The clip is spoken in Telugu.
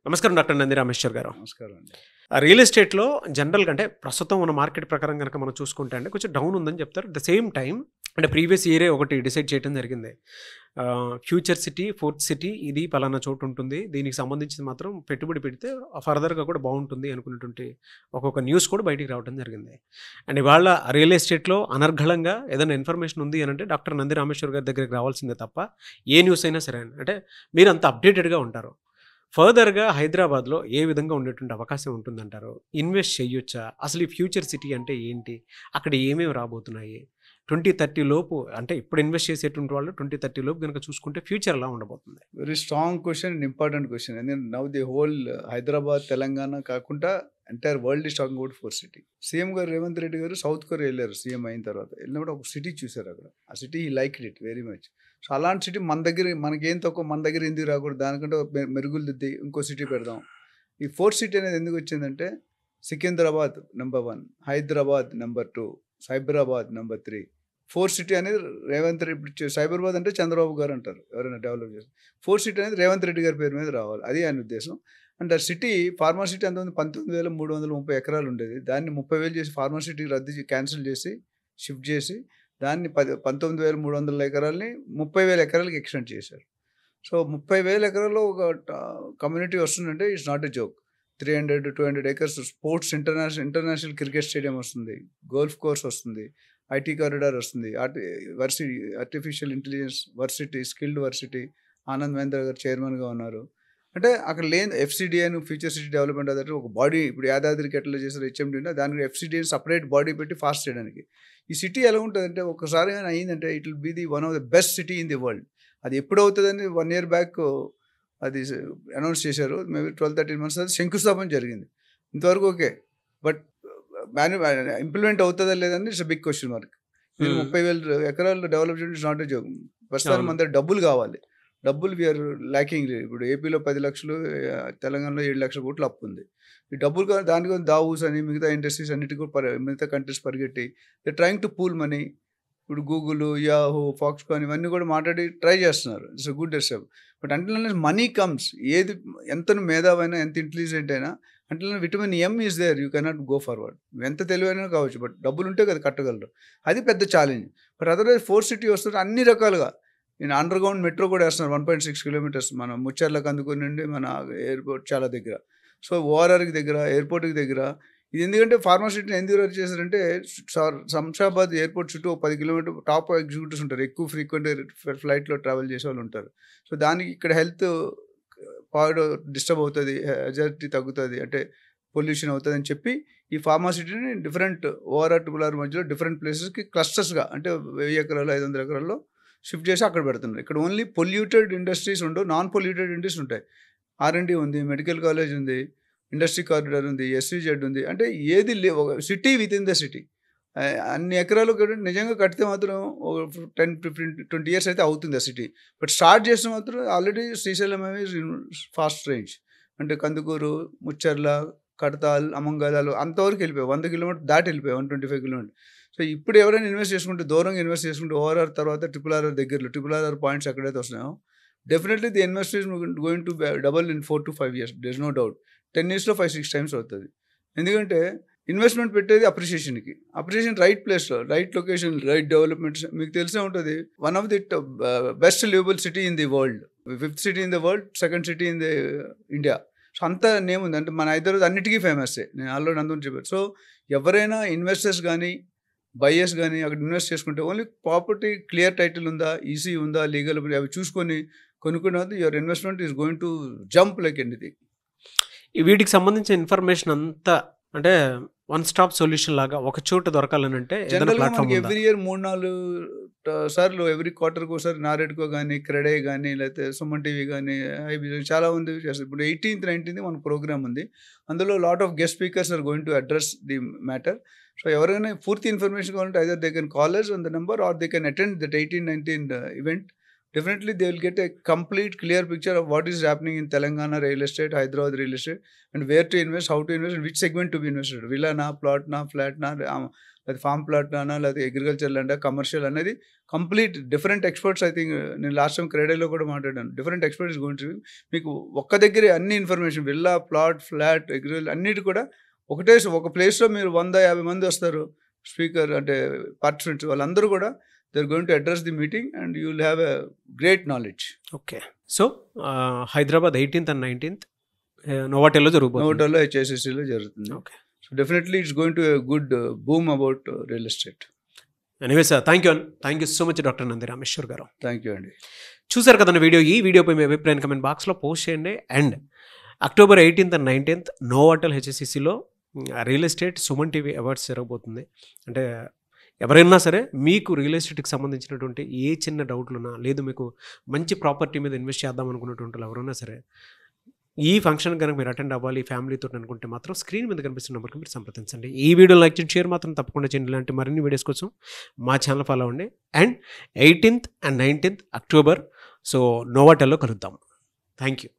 నమస్కారం డాక్టర్ నంది రామేశ్వర్ గారు. నమస్కారం అండి. రియల్ ఎస్టేట్‌లో జనరల్‌గా అంటే ప్రస్తుతం ఉన్న మార్కెట్ ప్రకారం గనక మనం చూసుకుంటే అండి కొంచెం డౌన్ ఉందని చెప్తారు. అట్ ద సేమ్ టైమ్ అంటే ప్రీవియస్ ఇయరే ఒకటి డిసైడ్ చేయడం జరిగింది. ఫ్యూచర్ సిటీ, ఫోర్త్ సిటీ ఇది పలానా చోటు ఉంటుంది. దీనికి సంబంధించింది మాత్రం పెట్టుబడి పెడితే ఫర్దర్‌గా కూడా బావుంటుంది అనుకున్నటువంటి ఒక్కొక్క న్యూస్ కూడా బయటికి రావడం జరిగింది. అండ్ ఇవాళ రియల్ ఎస్టేట్‌లో అనర్గళంగా ఏదైనా ఇన్ఫర్మేషన్ ఉంది అనంటే డాక్టర్ నంది రామేశ్వర్ గారి దగ్గరికి రావాల్సిందే తప్ప ఏ న్యూస్ అయినా సరే అంటే మీరు అంత అప్డేటెడ్‌గా ఉంటారు. ఫర్దర్‌గా హైదరాబాద్‌లో ఏ విధంగా ఉండేటువంటి అవకాశం ఉంటుందంటారు? ఇన్వెస్ట్ చేయొచ్చా? అసలు ఈ ఫ్యూచర్ సిటీ అంటే ఏంటి? అక్కడ ఏమేమి రాబోతున్నాయి? 2030 లోపు అంటే ఇప్పుడు ఇన్వెస్ట్ చేసేటువంటి వాళ్ళు 2030 లోపు గనుక చూసుకుంటే ఫ్యూచర్ ఎలా ఉండబోతుంది? Very strong question and important question. ఎందుకంటే now the whole Hyderabad, Telangana కాకుండా entire world is talking about four city. CM గారు రేవంత్ రెడ్డి గారు సౌత్ కొరియా వెళ్ళారు సీఎం అయిన తర్వాత. వెళ్ళినప్పుడు ఒక సిటీ చూశారు అక్కడ. ఆ city he liked it very much. So అలాంటి సిటీ మన దగ్గర మనకేం తక్కువ, మన దగ్గర ఎందుకు రాకూడదు, దానికంటే మెరుగులు దిద్ది ఇంకో సిటీ పెడదాం. ఈ ఫోర్త్ సిటీ అనేది ఎందుకు వచ్చిందంటే Secunderabad number 1, Hyderabad number 2, Cyberabad number 3. Fourth city అనేది రేవంత్ రెడ్డి. సైబరాబాద్ అంటే చంద్రబాబు గారు అంటారు ఎవరైనా డెవలప్ చేస్తారు. ఫోర్త్ సిటీ అనేది రేవంత్ రెడ్డి గారి పేరు మీద రావాలి, అది ఆయన ఉద్దేశం. అండ్ ఆ సిటీ ఫార్మా సిటీ అంత 19,330 ఎకరాలు ఉండేది. దాన్ని 30,000 చేసి ఫార్మా సిటీ క్యాన్సిల్ చేసి షిఫ్ట్ చేసి దాన్ని 19,300 ఎకరాలని 30,000 ఎకరాలకి ఎక్స్టెండ్ చేశారు. సో 30,000 ఎకరాల్లో ఒక కమ్యూనిటీ వస్తుందంటే it's not a joke. 300-200 acres sports international cricket stadium వస్తుంది, గోల్ఫ్ కోర్స్ వస్తుంది, ఐటీ కారిడార్ వస్తుంది, varsity artificial intelligence varsity, skilled varsity. Anand Mahindra గారు చైర్మన్గా ఉన్నారు. అంటే అక్కడ లేని ఎఫ్సిడి అని ఫ్యూచర్ సిటీ డెవలప్మెంట్ అదే ఒక బాడీ. ఇప్పుడు యాదాద్రికి ఎట్లా చేశారు హెచ్ఎండి అంటే దానికి ఎఫ్సిడి అని సపరేట్ బాడీ పెట్టి ఫాస్ట్ చేయడానికి. ఈ సిటీ ఎలా ఉంటుందంటే ఒకసారి కానీ అయ్యిందంటే it will be the one of the best city in the world. అది ఎప్పుడు అవుతుందని 1 year బ్యాక్ అది అనౌన్స్ చేశారు. మేబీ 12-13 months అది శంకుస్థాపన జరిగింది. ఇంతవరకు ఓకే, బట్ ఇంప్లిమెంట్ అవుతుందా లేదని ఇట్స్ బిగ్ క్వశ్చన్ మార్క్. 30,000 ఎకరాలు డెవలప్ చేయడం ఇట్స్ నాట్ ఎ జోక్. ప్రస్తుతానికి మన దగ్గర డబ్బులు కావాలి. డబ్బులు వీఆర్ ల్యాకింగ్. ఇప్పుడు ఏపీలో 10 లక్షలు, తెలంగాణలో 7 లక్షల కోట్లు అప్పు ఉంది. ఈ డబ్బులు కావాలి, దానికి దావూస్ అని మిగతా ఇండస్ట్రీస్ అన్నిటికీ కూడా మిగతా కంట్రీస్ పరిగెట్టి they trying to pool money. ఇప్పుడు గూగుల్, యాహూ, ఫాక్స్కాన్ ఇవన్నీ కూడా మాట్లాడి ట్రై చేస్తున్నారు. It's a good step. But అంటే మనీ కమ్స్, ఏది ఎంత మేధావైనా ఎంత ఇంటెలిజెంట్ అయినా అంటే vitamin M is there, you cannot go forward. ఎంత తెలివైనా కావచ్చు, బట్ డబ్బులు ఉంటే కదా కట్టగలరు. అది పెద్ద challenge. But otherwise fourth city వస్తుంటే అన్ని రకాలుగా నేను అండర్ గ్రౌండ్ మెట్రో కూడా వేస్తున్నారు. 1.6 kilometers మన ముచ్చర్లకు అందుకుని మన ఎయిర్పోర్ట్ చాలా దగ్గర. సో ఓఆర్ఆర్కి దగ్గర, ఎయిర్పోర్ట్కి దగ్గర. ఇది ఎందుకంటే ఫార్మాసిటీని ఎందుకు రద్దు చేశారంటే శంషాబాద్ ఎయిర్పోర్ట్ చుట్టూ 10 kilometers టాప్ ఎగ్జిక్యూటివ్స్ ఉంటారు, ఎక్కువ ఫ్రీక్వెంట్ ఫ్లైట్లో ట్రావెల్ చేసే వాళ్ళు ఉంటారు. సో దానికి ఇక్కడ హెల్త్ పాడు డిస్టర్బ్ అవుతుంది, హెజారిటీ తగ్గుతుంది, అంటే పొల్యూషన్ అవుతుంది అని చెప్పి ఈ ఫార్మాసిటీని డిఫరెంట్ ఓఆర్ఆర్, ట్రిపుల్ఆర్ మధ్యలో డిఫరెంట్ ప్లేసెస్కి క్లస్టర్స్గా అంటే 1000 ఎకరాలు 500 ఎకరాల్లో షిఫ్ట్ చేసి అక్కడ పెడుతున్నారు. ఇక్కడ ఓన్లీ పొల్యూటెడ్ ఇండస్ట్రీస్ ఉండవు, నాన్ పొల్యూటెడ్ ఇండస్ట్రీస్ ఉంటాయి. ఆర్ఎండి ఉంది, మెడికల్ కాలేజ్ ఉంది, ఇండస్ట్రీ కారిడార్ ఉంది, ఎస్విజెడ్ ఉంది. అంటే ఏది city with in the city. అన్ని ఎకరాలు నిజంగా కడితే మాత్రం 10-15-20 years అయితే అవుతుంది ఆ సిటీ. బట్ స్టార్ట్ చేసిన మాత్రం ఆల్రెడీ శ్రీశైలం ఫాస్ట్ రేంజ్ అంటే కందుకూరు, ముచ్చర్ల, కడతాల్, అమంగళాలు అంతవరకు వెళ్ళిపోయాయి. 100 kilometers దాటి వెళ్ళిపోయాయి, 125 kilometers. సో ఇప్పుడు ఎవరైనా ఇన్వెస్ట్ చేసుకుంటే దూరంగా ఇన్వెస్ట్ చేసుకుంటే ఓఆర్ఆర్ తర్వాత ట్రిపుల్ దగ్గరలో ట్రిపుల్ పాయింట్స్ ఎక్కడైతే వస్తున్నాయో definitely the invest is going to double in 4-5 years. There is no doubt. 10 yearsలో 5-6 times అవుతుంది. ఎందుకంటే ఇన్వెస్ట్మెంట్ పెట్టేది అప్రిషియేషన్కి. అప్రిషియేషన్ రైట్ ప్లేస్లో, రైట్ లొకేషన్, రైట్ డెవలప్మెంట్. మీకు తెలిసే ఉంటుంది one of the best livable city in the world, 5th city in the world, 2nd city in the India. So అంత నేమ్ ఉంది. అంటే మన హైదరాబాద్ అన్నిటికీ ఫేమస్సే. నేను ఆల్రెడీ అందరూ చెప్పాను. సో ఎవరైనా ఇన్వెస్టర్స్ కానీ బయర్స్ కానీ అక్కడ ఇన్వెస్ట్ చేసుకుంటే ఓన్లీ ప్రాపర్టీ క్లియర్ టైటిల్ ఉందా, ఈసీ ఉందా, లీగల్ అవి చూసుకొని కొనుక్కున్న your investment is going to jump like anything. వీటికి సంబంధించిన ఇన్ఫర్మేషన్ అంతా అంటే వన్ స్టాప్ సొల్యూషన్ లాగా ఒక చోట దొరకాలని అంటే జనరల్గా మనకి ఎవ్రీ ఇయర్ 3-4 సార్లు ఎవ్రీ క్వార్టర్కి ఒకసారి నారెడ్కో కానీ, క్రెడే కానీ, లేకపోతే సుమన్ టీవీ కానీ, ఐబీజీ చాలా మంది చేస్తారు. ఇప్పుడు 18th 19th మన ప్రోగ్రామ్ ఉంది. అందులో lot of guest speakers are going to address the matter. So ఎవరైనా పూర్తి ఇన్ఫర్మేషన్ కావాలంటే either they can call us on the number or they can attend that 18-19 event. Definitely they will get a complete clear picture of what is happening in Telangana real estate, Hyderabad real estate, and where to invest, how to invest, and which segment to be invested. Villa na, plot na, flat na, లేదా ఫార్మ్ ప్లాట్ అనా లేదా అగ్రికల్చర్ ల్యాండ్ కమర్షియల్ అనేది complete different experts. I think నేను లాస్ట్ టైం క్రెడైలో కూడా మాట్లాడాను. డిఫరెంట్ ఎక్స్పర్ట్స్ గురించి మీకు ఒక్క దగ్గరే అన్ని information, villa, plot, flat, agriculture అన్నిటి కూడా ఒక ప్లేస్లో మీరు 150 మంది వస్తారు స్పీకర్ అంటే పార్టిసిపెంట్స్. వాళ్ళందరూ కూడా they are going to address the meeting and you will have a great knowledge. Okay. So Hyderabad 18th and 19th నోవాటెల్లో జరుగుతుంది. నోవాటెల్లో HSCలో జరుగుతుంది. Okay. So definitely it's going to a good boom about real estate. Anyway sir, thank you so much doctor Nandi Rameshwar గారు. థ్యాంక్ యూ అండి. చూసారు కదండి వీడియో. ఈ వీడియోపై మీ అభిప్రాయం కమెంట్ బాక్స్లో పోస్ట్ చేయండి. And October 18th and 19th Novotel HSCలో real estate Suman TV awards జరగబోతుంది. అంటే ఎవరైనా సరే మీకు రియల్ ఎస్టేట్కి సంబంధించినటువంటి ఏ చిన్న డౌట్లు ఉన్నా, లేదు మీకు మంచి ప్రాపర్టీ మీద ఇన్వెస్ట్ చేద్దాం అనుకున్నటువంటి ఎవరైనా సరే ఈ ఫంక్షన్ కనుక మీరు అటెండ్ అవ్వాలి ఫ్యామిలీతో అనుకుంటే మాత్రం స్క్రీన్ మీద కనిపిస్తున్న నెంబర్కి మీరు సంప్రదించండి. ఈ వీడియో లైక్ చేయండి, షేర్ మాత్రం తప్పకుండా చేయండి. ఇలాంటి మరిన్ని వీడియోస్ కోసం మా ఛానల్ ఫాలో అవ్వండి. And 18th and 19th October so నోవాటెల్లో కలుద్దాం. Thank you.